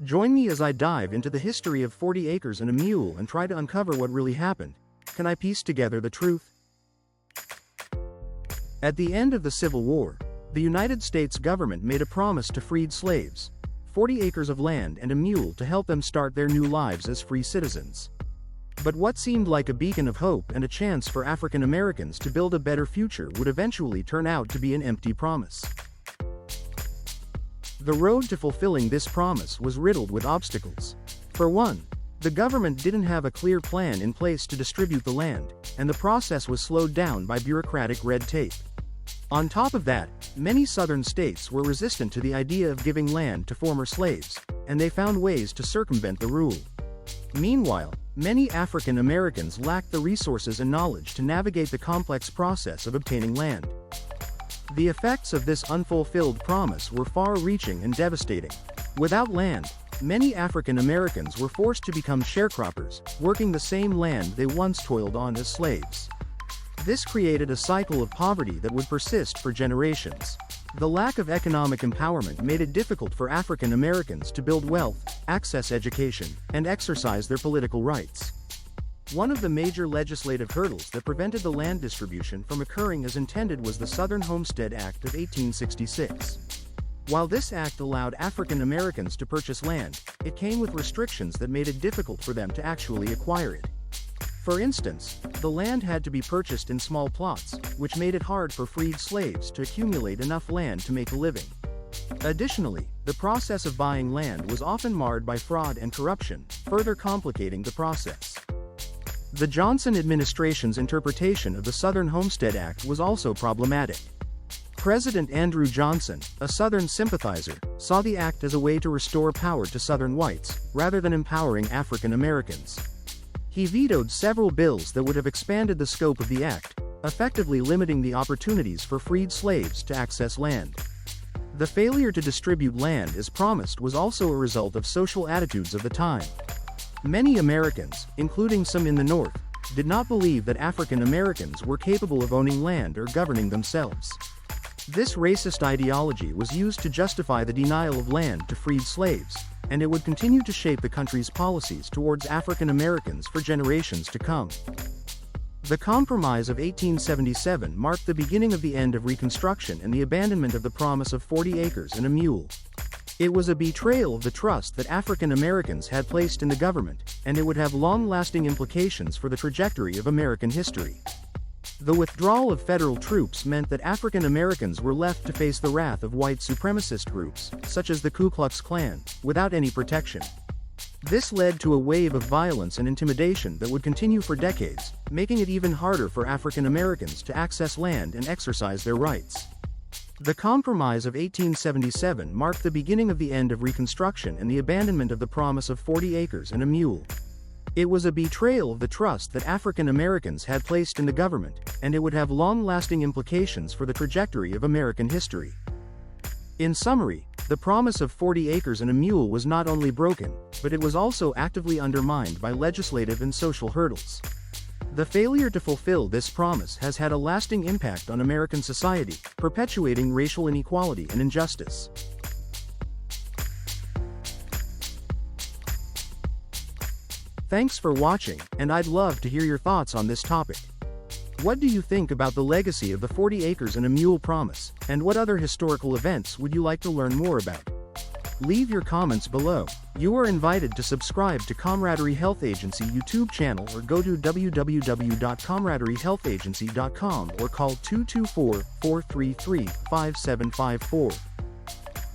Join me as I dive into the history of 40 acres and a mule and try to uncover what really happened. Can I piece together the truth? At the end of the Civil War, the United States government made a promise to freed slaves, 40 acres of land and a mule to help them start their new lives as free citizens. But what seemed like a beacon of hope and a chance for African Americans to build a better future would eventually turn out to be an empty promise. The road to fulfilling this promise was riddled with obstacles. For one, the government didn't have a clear plan in place to distribute the land, and the process was slowed down by bureaucratic red tape. On top of that, many southern states were resistant to the idea of giving land to former slaves, and they found ways to circumvent the rule. Meanwhile, many African Americans lacked the resources and knowledge to navigate the complex process of obtaining land. The effects of this unfulfilled promise were far-reaching and devastating. Without land, many African Americans were forced to become sharecroppers, working the same land they once toiled on as slaves. This created a cycle of poverty that would persist for generations. The lack of economic empowerment made it difficult for African Americans to build wealth, access education, and exercise their political rights. One of the major legislative hurdles that prevented the land distribution from occurring as intended was the Southern Homestead Act of 1866. While this act allowed African Americans to purchase land, it came with restrictions that made it difficult for them to actually acquire it. For instance, the land had to be purchased in small plots, which made it hard for freed slaves to accumulate enough land to make a living. Additionally, the process of buying land was often marred by fraud and corruption, further complicating the process. The Johnson administration's interpretation of the Southern Homestead Act was also problematic. President Andrew Johnson, a Southern sympathizer, saw the act as a way to restore power to Southern whites, rather than empowering African Americans. He vetoed several bills that would have expanded the scope of the act, effectively limiting the opportunities for freed slaves to access land. The failure to distribute land as promised was also a result of social attitudes of the time. Many Americans, including some in the North, did not believe that African Americans were capable of owning land or governing themselves. This racist ideology was used to justify the denial of land to freed slaves, and it would continue to shape the country's policies towards African Americans for generations to come. The Compromise of 1877 marked the beginning of the end of Reconstruction and the abandonment of the promise of 40 acres and a mule. It was a betrayal of the trust that African Americans had placed in the government, and it would have long-lasting implications for the trajectory of American history. The withdrawal of federal troops meant that African Americans were left to face the wrath of white supremacist groups, such as the Ku Klux Klan, without any protection. This led to a wave of violence and intimidation that would continue for decades, making it even harder for African Americans to access land and exercise their rights. The Compromise of 1877 marked the beginning of the end of Reconstruction and the abandonment of the promise of 40 acres and a mule. It was a betrayal of the trust that African Americans had placed in the government, and it would have long-lasting implications for the trajectory of American history. In summary, the promise of 40 acres and a mule was not only broken, but it was also actively undermined by legislative and social hurdles. The failure to fulfill this promise has had a lasting impact on American society, perpetuating racial inequality and injustice. Thanks for watching, and I'd love to hear your thoughts on this topic. What do you think about the legacy of the 40 acres and a mule promise, and what other historical events would you like to learn more about? Leave your comments below. You are invited to subscribe to Comradery Health Agency YouTube channel or go to www.comraderyhealthagency.com or call 224-433-5754.